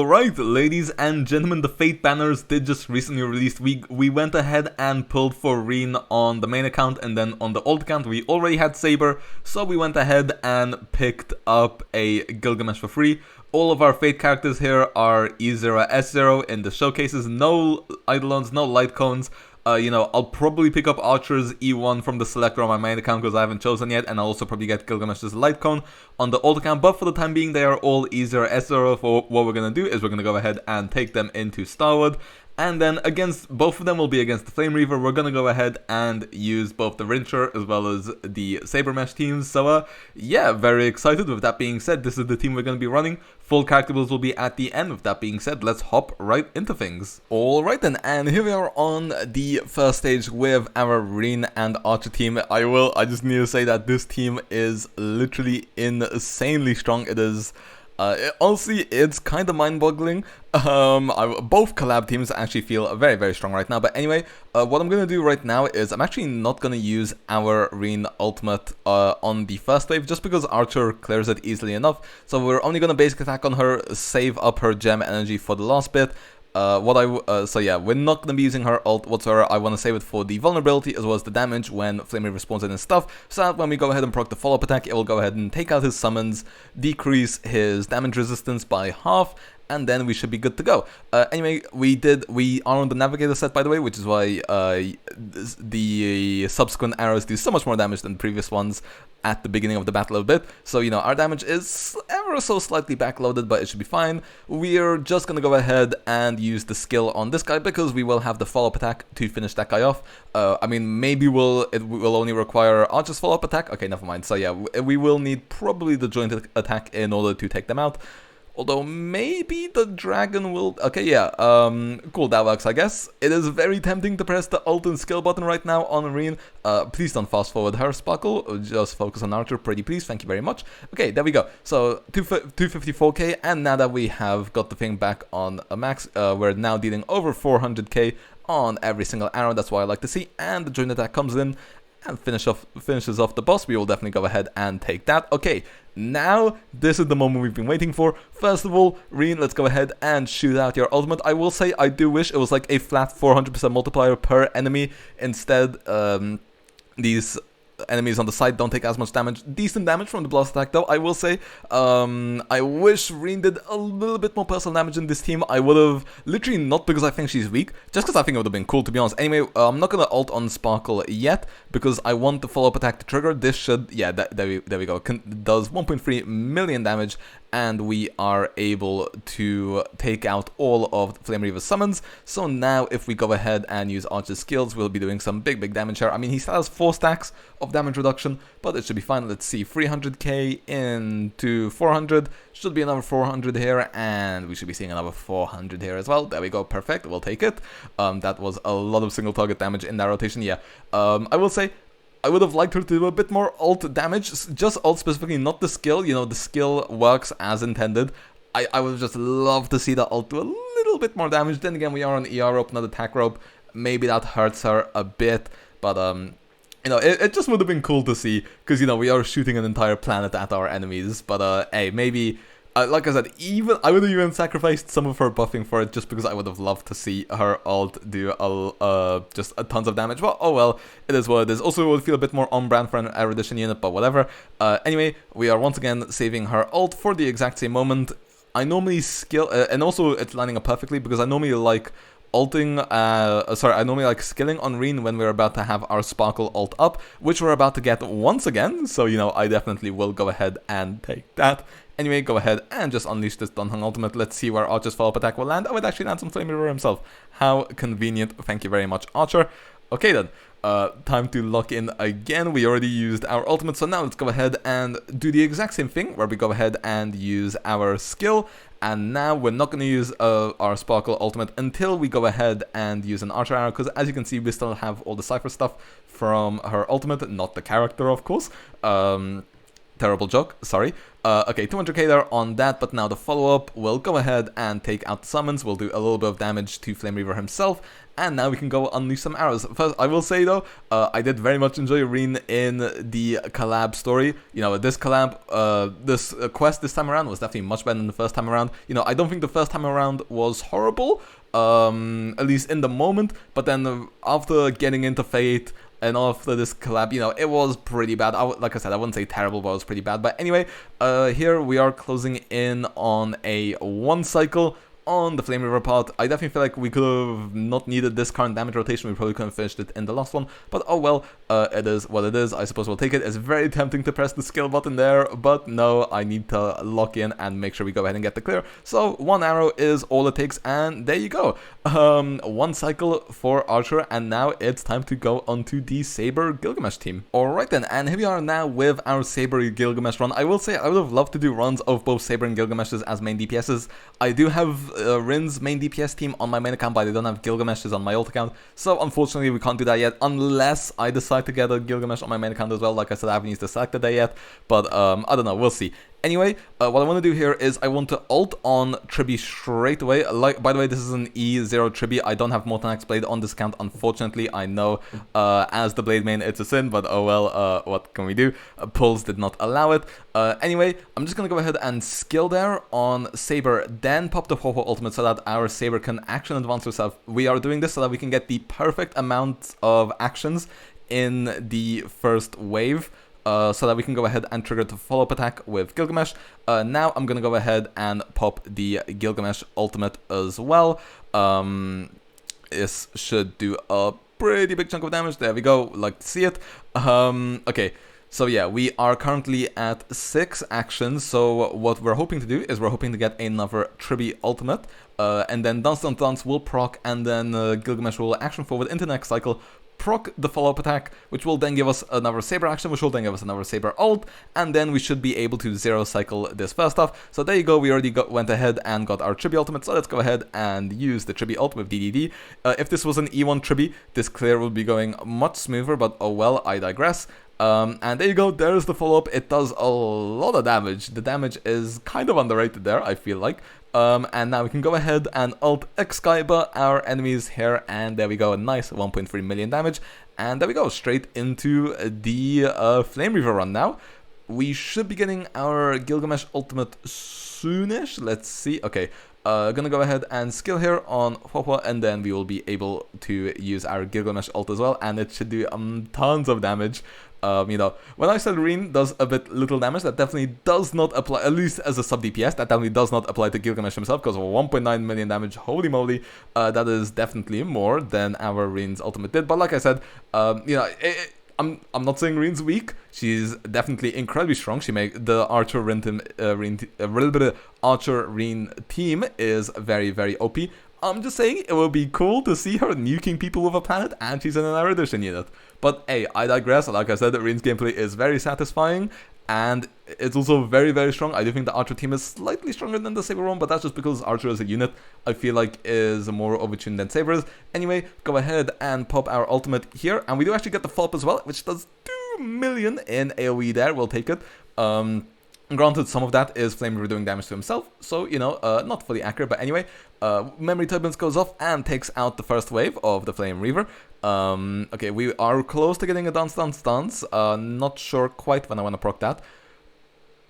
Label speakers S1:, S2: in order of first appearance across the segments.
S1: Alright, ladies and gentlemen, the Fate banners did just recently released. We went ahead and pulled for Rin on the main account, and then on the old account we already had Saber, so we went ahead and picked up a Gilgamesh for free. All of our Fate characters here are E0S0 in the showcases, no Eidolons, no light cones. I'll probably pick up Archer's E1 from the selector on my main account because I haven't chosen yet, and I'll also probably get Gilgamesh's light cone on the old account, but for the time being they are all E0S0. For what we're going to do is we're going to go ahead and take them into Starwood, and then against both of them will be against the Flame Reaver. We're going to go ahead and use both the Rin+Archer as well as the Saber Mesh teams, so yeah, very excited. With that being said, this is the team we're going to be running. Full character builds will be at the end. With that being said, let's hop right into things. Alright then, and here we are on the first stage with our Rin and Archer team. I just need to say that this team is literally insanely strong. It is honestly, it's kind of mind-boggling. Both collab teams actually feel very, very strong right now. But anyway, what I'm going to do right now is I'm actually not going to use our Rin ultimate on the first wave, just because Archer clears it easily enough. So we're only going to basic attack on her, save up her gem energy for the last bit. So yeah, we're not going to be using her ult whatsoever. I want to save it for the vulnerability as well as the damage when Flame Reaver spawns in and stuff, so that when we go ahead and proc the follow-up attack, it will go ahead and take out his summons, decrease his damage resistance by half, and then we should be good to go. Anyway, we are on the Navigator set, by the way, which is why the subsequent arrows do so much more damage than the previous ones at the beginning of the battle a bit. So, you know, our damage is ever so slightly backloaded, but it should be fine. We're just gonna go ahead and use the skill on this guy because we will have the follow-up attack to finish that guy off. I mean, maybe it will only require Archer's follow-up attack. Okay, never mind. So yeah, we will need probably the joint attack in order to take them out. Although maybe the dragon will... Okay, yeah, cool, that works, I guess. It is very tempting to press the ult and skill button right now on Rin. Please don't fast forward her Sparkle, just focus on Archer, pretty please, thank you very much. Okay, there we go. So, 254k, and now that we have got the thing back on a max, we're now dealing over 400k on every single arrow. That's what I like to see, and the joint attack comes in and finishes off the boss. We will definitely go ahead and take that. Okay, now this is the moment we've been waiting for. First of all, Rin, let's go ahead and shoot out your ultimate. I will say I do wish it was like a flat 400% multiplier per enemy. Instead, these enemies on the side don't take as much damage. Decent damage from the blast attack though, I will say. I wish Rin did a little bit more personal damage in this team. I would have, literally not because I think she's weak, just because I think it would have been cool, to be honest. Anyway, I'm not going to ult on Sparkle yet because I want the follow-up attack to trigger. This should, yeah, there we go. Does 1.3 million damage, and we are able to take out all of Flame Reaver's summons. So now if we go ahead and use Archer's skills, we'll be doing some big damage here. I mean, he still has 4 stacks of damage reduction, but it should be fine. Let's see, 300k into 400, should be another 400 here, and we should be seeing another 400 here as well. There we go, perfect, we'll take it. That was a lot of single target damage in that rotation, yeah. I will say, I would have liked her to do a bit more ult damage, just ult specifically, not the skill. You know, the skill works as intended. I would just love to see the ult do a little bit more damage. Then again, we are on ER rope, not attack rope. Maybe that hurts her a bit, but you know, it just would have been cool to see, because, you know, we are shooting an entire planet at our enemies. But hey, maybe... like I said, I would have even sacrificed some of her buffing for it, just because I would have loved to see her ult do just tons of damage. Well, oh well, it is what it is. Also, it would feel a bit more on-brand for an erudition unit, but whatever. Anyway, we are once again saving her ult for the exact same moment. I normally skill, and also it's lining up perfectly, because I normally like ulting, I normally like skilling on Rin when we're about to have our Sparkle ult up, which we're about to get once again, so, you know, I definitely will go ahead and take that. Anyway, go ahead and just unleash this Dunhung ultimate. Let's see where Archer's follow-up attack will land. Oh, it actually lands on Flame Reaver himself. How convenient. Thank you very much, Archer. Okay then, time to lock in again. We already used our ultimate, so now let's go ahead and do the exact same thing, where we go ahead and use our skill. And now we're not going to use our Sparkle ultimate until we go ahead and use an Archer arrow, because as you can see, we still have all the Cypher stuff from her ultimate, not the character, of course. Terrible joke, sorry. Okay, 200k there on that, but now the follow-up will go ahead and take out the summons. We'll do a little bit of damage to Flame Reaver himself, and now we can go unleash some arrows. First, I will say though, I did very much enjoy Rin in the collab story. You know, this collab, this quest this time around was definitely much better than the first time around. You know, I don't think the first time around was horrible, at least in the moment, but then after getting into Fate, and after this collab, you know, it was pretty bad. Like I said, I wouldn't say terrible, but it was pretty bad. But anyway, here we are closing in on a 1 cycle on the Flame River part. I definitely feel like we could have not needed this current damage rotation. We probably could have finished it in the last one. But oh well, it is what it is. I suppose we'll take it. It's very tempting to press the skill button there, but no, I need to lock in and make sure we go ahead and get the clear. So 1 arrow is all it takes, and there you go. 1 cycle for Archer, and now it's time to go onto the Saber Gilgamesh team. Alright then, and here we are now with our Saber Gilgamesh run. I will say I would have loved to do runs of both Saber and Gilgamesh's as main DPSs. I do have Rin's main DPS team on my main account, but I don't have Gilgamesh's on my ult account, so unfortunately we can't do that yet, unless I decide to get a Gilgamesh on my main account as well. Like I said, I haven't used the select today yet, but I don't know, we'll see. Anyway, what I want to do here is I want to ult on Tribbie straight away. Like, by the way, this is an E0 Tribbie. I don't have Morton Axe Blade on this account, unfortunately. I know, as the Blade main, it's a sin, but oh well, what can we do? Pulls did not allow it. Anyway, I'm just gonna go ahead and skill there on Saber, then pop the Huohuo ultimate so that our Saber can action advance herself. We are doing this so that we can get the perfect amount of actions in the first wave. So that we can go ahead and trigger the follow-up attack with Gilgamesh. Now I'm gonna go ahead and pop the Gilgamesh ultimate as well. This should do a pretty big chunk of damage. There we go, like to see it. Okay, so yeah, we are currently at 6 actions. So what we're hoping to do is we're hoping to get another Tribbie ultimate. And then Dance Dance Dance will proc, and then Gilgamesh will action forward into the next cycle, proc the follow-up attack, which will then give us another Saber action, which will then give us another Saber ult, and then we should be able to 0 cycle this first off. So there you go, we already went ahead and got our Tribbie ultimate, so let's go ahead and use the Tribbie ult with DDD. If this was an E1 Tribbie, this clear would be going much smoother, but oh well, I digress. And there you go, there's the follow-up. It does a lot of damage. The damage is kind of underrated there, I feel like. And now we can go ahead and ult X-Skyber our enemies here, and there we go, a nice 1.3 million damage. And there we go, straight into the Flame Reaver run now. We should be getting our Gilgamesh ultimate soonish. Let's see. Okay, gonna go ahead and skill here on Huohuo, and then we will be able to use our Gilgamesh ult as well, and it should do tons of damage. You know, when I said Rin does a bit little damage, that definitely does not apply, at least as a sub DPS, that definitely does not apply to Gilgamesh himself, because of 1.9 million damage, holy moly, that is definitely more than our Rin's ultimate did. But like I said, you know, I'm not saying Rin's weak. She's definitely incredibly strong. She make the Archer Rin team, Archer Rin team is very, very OP. I'm just saying it would be cool to see her nuking people with a planet, and she's in an Erudition unit. But hey, I digress. Like I said, Rin's gameplay is very satisfying, and it's also very, very strong. I do think the Archer team is slightly stronger than the Saber one, but that's just because Archer as a unit, I feel like, is more overtuned than Saber is. Anyway, go ahead and pop our ultimate here, and we do actually get the follow-up as well, which does 2 million in AoE there. We'll take it. Granted, some of that is Flame Reaver doing damage to himself, so, you know, not fully accurate, but anyway, Memory Turbines goes off and takes out the first wave of the Flame Reaver. Okay, we are close to getting a Dance Dance Dance, not sure quite when I want to proc that.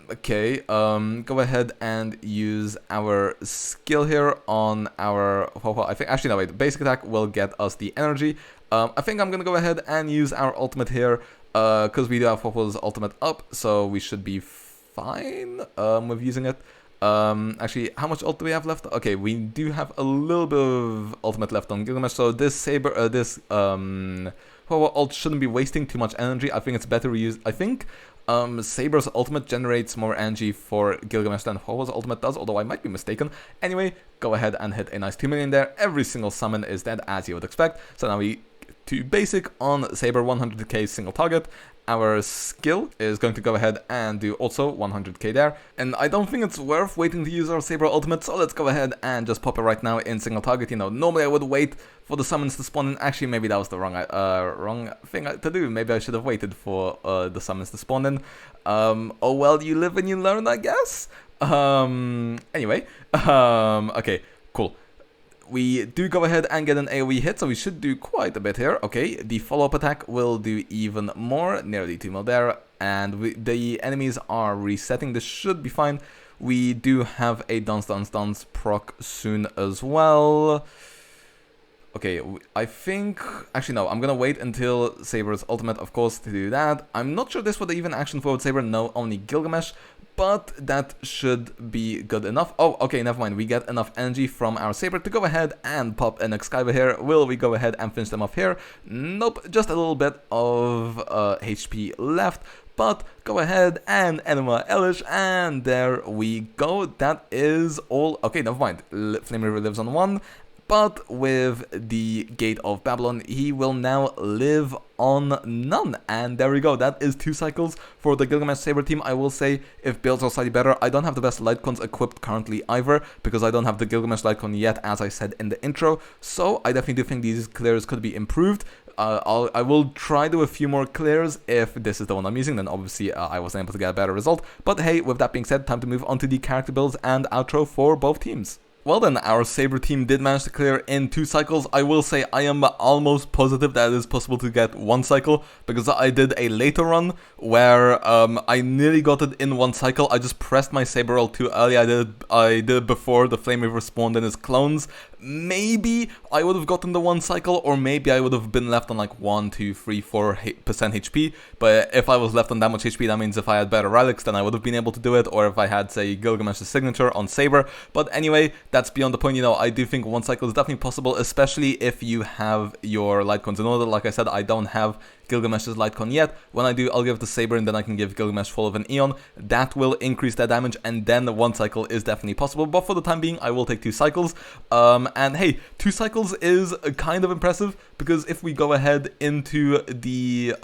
S1: Okay, go ahead and use our skill here on our Huohuo. I think, actually no wait, basic attack will get us the energy. I think I'm gonna go ahead and use our ultimate here, because we do have Huohuo's ultimate up, so we should be fine with using it. Actually, how much ult do we have left? Okay, we do have a little bit of ultimate left on Gilgamesh, so this Saber, Huohuo ult shouldn't be wasting too much energy. I think it's better we use, I think Saber's ultimate generates more energy for Gilgamesh than Huohuo's ultimate does, although I might be mistaken. Anyway, go ahead and hit a nice 2 million there. Every single summon is dead, as you would expect. So now we to basic on Saber 100k single target. Our skill is going to go ahead and do also 100k there. And I don't think it's worth waiting to use our Saber ultimate, so let's go ahead and just pop it right now in single target. You know, normally I would wait for the summons to spawn in. Actually, maybe that was the wrong thing to do. Maybe I should have waited for the summons to spawn in. Oh well, you live and you learn, I guess. Anyway, okay, cool. we do go ahead and get an AoE hit, so we should do quite a bit here. Okay, the follow-up attack will do even more, nearly 2 mil there, and the enemies are resetting. This should be fine. We do have a dance proc soon as well. Okay, I think... Actually, no, I'm gonna wait until Saber's ultimate, of course, to do that. I'm not sure this would even action forward Saber, no, only Gilgamesh, but that should be good enough. Oh, okay, never mind. We get enough energy from our Saber to go ahead and pop an Excalibur here. Will we go ahead and finish them off here? Nope, just a little bit of HP left. But go ahead and Enema Elish, and there we go. That is all. Okay, never mind. Flame River lives on 1. But with the Gate of Babylon, he will now live on none. And there we go. That is 2 cycles for the Gilgamesh Saber team. I will say, if builds are slightly better, I don't have the best Lightcons equipped currently either, because I don't have the Gilgamesh Lightcon yet, as I said in the intro. So I definitely do think these clears could be improved. I will try to do a few more clears. If this is the one I'm using, then obviously I wasn't able to get a better result. But hey, with that being said, time to move on to the character builds and outro for both teams. Well then, our Saber team did manage to clear in 2 cycles. I will say I am almost positive that it is possible to get 1 cycle, because I did a later run where I nearly got it in 1 cycle. I just pressed my Saber roll too early. I did it before the Flame Reaver spawned in his clones. Maybe I would have gotten the 1 cycle, or maybe I would have been left on like 1, 2, 3, 4% HP. But if I was left on that much HP, that means if I had better relics, then I would have been able to do it, or if I had, say, Gilgamesh's signature on Saber. But anyway, that's beyond the point. You know, I do think 1 cycle is definitely possible, especially if you have your Lightcons in order. Like I said, I don't have Gilgamesh's Lightcon yet. When I do, I'll give it to Saber, and then I can give Gilgamesh full of an Eon. That will increase that damage, and then the 1 cycle is definitely possible. But for the time being, I will take 2 cycles. And hey, 2 cycles is kind of impressive, because if we go ahead into the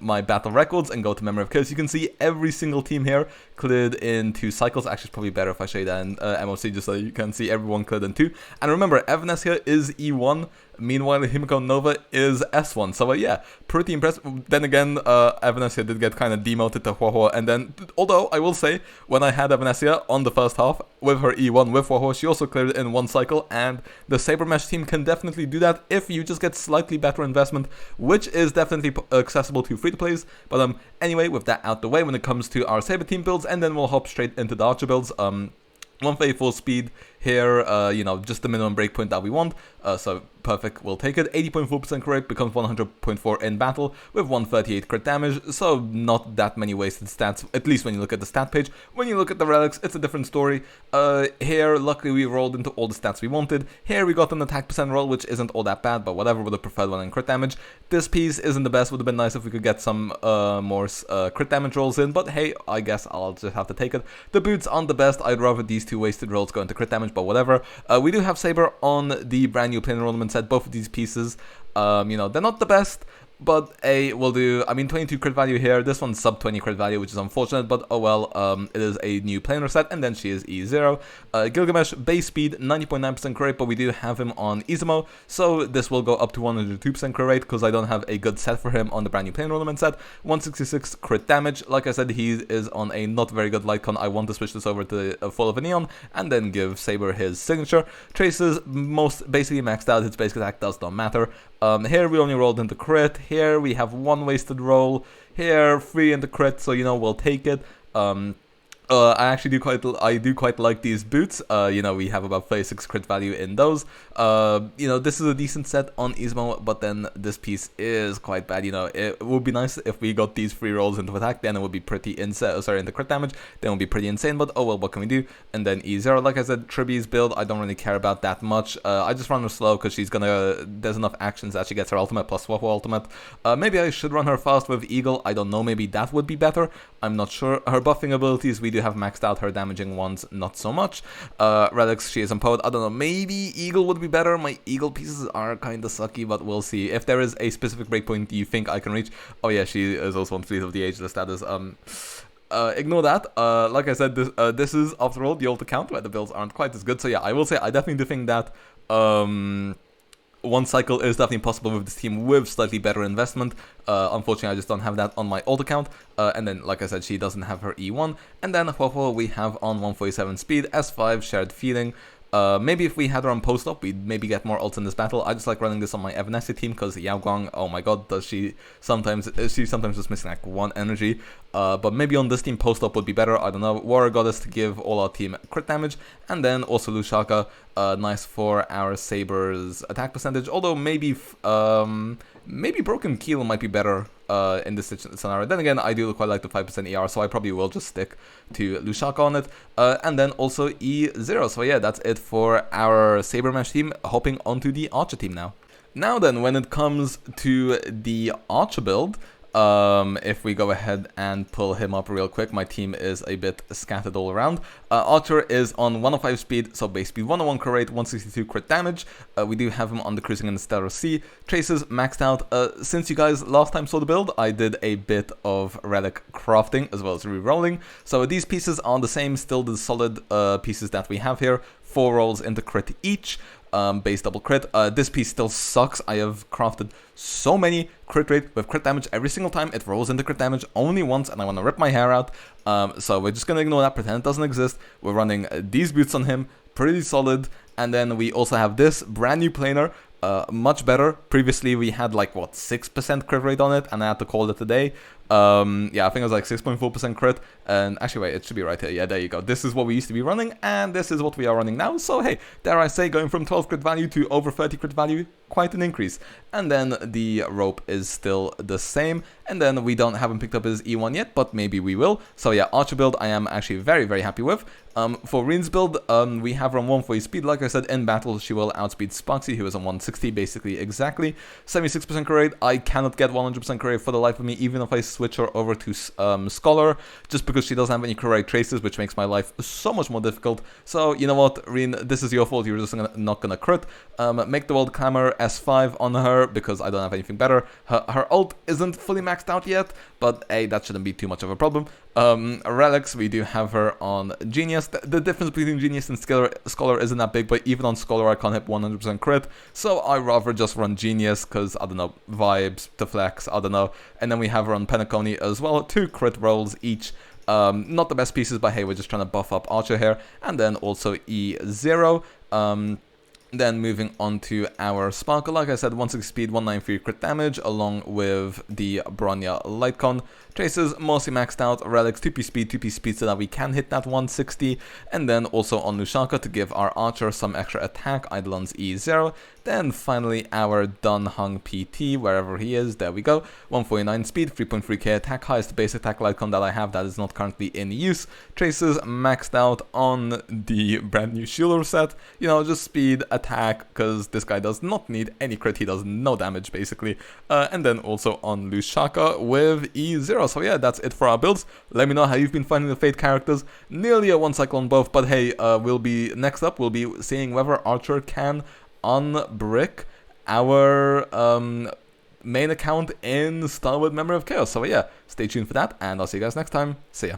S1: my battle records and go to Memory of Chaos, you can see every single team here cleared in 2 cycles. Actually, it's probably better if I show you that in MOC, just so you can see everyone cleared in 2. And remember, Evanescence is E1. Meanwhile, Himiko Nova is S1, so yeah, pretty impressive. Then again, Evanescence did get kind of demoted to Huohuo, and then, although I will say, when I had Evanescence on the first half, with her E1 with Huohuo, she also cleared it in 1 cycle, and the Saber Mesh team can definitely do that if you just get slightly better investment, which is definitely accessible to free-to-plays. But anyway, with that out the way, when it comes to our Saber team builds, and then we'll hop straight into the Archer builds. 134 speed here, you know, just the minimum breakpoint that we want, so perfect, we'll take it. 80.4% crit rate becomes 100.4 in battle with 138 crit damage, so not that many wasted stats, at least when you look at the stat page. When you look at the relics, it's a different story. Here, luckily we rolled into all the stats we wanted. Here we got an attack percent roll, which isn't all that bad, but whatever, would have preferred one in crit damage. This piece isn't the best, would have been nice if we could get some more crit damage rolls in, but hey, I guess I'll just have to take it. The boots aren't the best, I'd rather these 2 wasted rolls go into crit damage, but whatever. We do have Saber on the brand new Planar Ornament set. Both of these pieces, you know, they're not the best, but we'll do, I mean, 22 crit value here. This one's sub 20 crit value, which is unfortunate, but oh well. It is a new planar set, and then she is E0. Gilgamesh, base speed, 90.9% crit rate, but we do have him on Izumo, so this will go up to 102% crit rate, because I don't have a good set for him on the brand new planar ornament set. 166 crit damage. Like I said, he is on a not very good Lightcon. I want to switch this over to full of a Neon, and then give Saber his signature. Traces, basically maxed out. His basic attack does not matter. Here we only rolled into crit. Here we have 1 wasted roll. Here 3 into crit, so you know, we'll take it. I actually do quite like these boots. You know, we have about 36 crit value in those. You know, this is a decent set on Izumo, but then this piece is quite bad. You know, it would be nice if we got these 3 rolls into attack, then it would be pretty insane. Sorry, into crit damage, then it would be pretty insane. But oh well, what can we do? And then E0, like I said, Tribbie's build, I don't really care about that much. I just run her slow because she's gonna. There's enough actions that she gets her ultimate plus Huohuo ultimate. Maybe I should run her fast with Eagle. I don't know. Maybe that would be better. I'm not sure. Her buffing abilities, we do have maxed out. Her damaging ones, not so much. Relics, she is empowered. I don't know. Maybe Eagle would be better. My Eagle pieces are kind of sucky, but we'll see. If there is a specific breakpoint you think I can reach. Oh yeah, she is also on Fleet of the Ageless. That is ignore that. Like I said, this is after all the old account where the builds aren't quite as good. So yeah, I will say I definitely do think that 1 cycle is definitely possible with this team with slightly better investment. Unfortunately, I just don't have that on my old account. And then, like I said, she doesn't have her E1. And then Huohuo we have on 147 speed, S5 shared feeling. Maybe if we had her on post-up, we'd maybe get more ults in this battle. I just like running this on my Evanescence team because Yao Guang, oh my god, does she sometimes just missing like 1 energy. But maybe on this team post-up would be better, I don't know. Warrior Goddess to give all our team crit damage, and then also Lusaka, nice for our Saber's attack percentage, although maybe maybe Broken Keel might be better in this scenario. Then again, I do quite like the 5% ER, so I probably will just stick to Lusaka on it. And then also E0. So yeah, that's it for our Saber Mesh team, hopping onto the Archer team now. Now then, when it comes to the Archer build, if we go ahead and pull him up real quick, my team is a bit scattered all around. Archer is on 105 speed, so base speed 101 crit rate, 162 crit damage. We do have him on the Cruising in the Stellar Sea. Traces maxed out. Since you guys last time saw the build, I did a bit of relic crafting as well as re-rolling. So these pieces are the same, still the solid pieces that we have here. 4 rolls into crit each. Base double crit. This piece still sucks. I have crafted so many crit rate with crit damage every single time. It rolls into crit damage only once, and I want to rip my hair out. So we're just gonna ignore that, pretend it doesn't exist. We're running these boots on him, pretty solid. And then we also have this brand new planer, much better. Previously we had like what, 6% crit rate on it, and I had to call it a day. Yeah, I think it was like 6.4% crit, and actually wait, it should be right here. Yeah, there you go. This is what we used to be running, and this is what we are running now. So hey, dare I say, going from 12 crit value to over 30 crit value, quite an increase. And then the rope is still the same, and then we haven't picked up his E1 yet, but maybe we will. So yeah, Archer build I am actually very, very happy with. For Rin's build, we have her on 140 speed. Like I said, in battle she will outspeed Sparksy, who is on 160 basically exactly. 76% crit rate. I cannot get 100% crit rate for the life of me, even if I switch her over to Scholar, just because she doesn't have any crit rate traces, which makes my life so much more difficult. So you know what, Rin, this is your fault. You're just not gonna crit. Make the World Clamor S5 on her because I don't have anything better. Her ult isn't fully maxed out yet, but hey, that shouldn't be too much of a problem. Relics, we do have her on Genius. The difference between Genius and Scholar isn't that big, but even on Scholar I can't hit 100% crit, so I rather just run Genius because, I don't know, vibes, to flex, I don't know. And then we have her on Penacony as well, 2 crit rolls each. Not the best pieces, but hey, we're just trying to buff up Archer here. And then also E0. Then moving on to our Sparkle, like I said, 160 speed, 193 crit damage, along with the Bronya Lightcon. Traces mostly maxed out, Relics 2p speed so that we can hit that 160. And then also on Lusaka to give our Archer some extra attack, Eidolon's E0. Then finally our Dun Hung PT, wherever he is, there we go. 149 speed, 3.3k attack, highest base attack Lightcon that I have that is not currently in use. Traces maxed out on the brand new Shieldor set. You know, just speed, attack, because this guy does not need any crit, he does no damage basically. And then also on Lusaka with E0. So yeah, that's it for our builds. Let me know how you've been finding the Fate characters. Nearly a 1 cycle on both, but hey, next up we'll be seeing whether Archer can unbrick our main account in Starwood Memory of Chaos. So yeah, stay tuned for that, and I'll see you guys next time. See ya.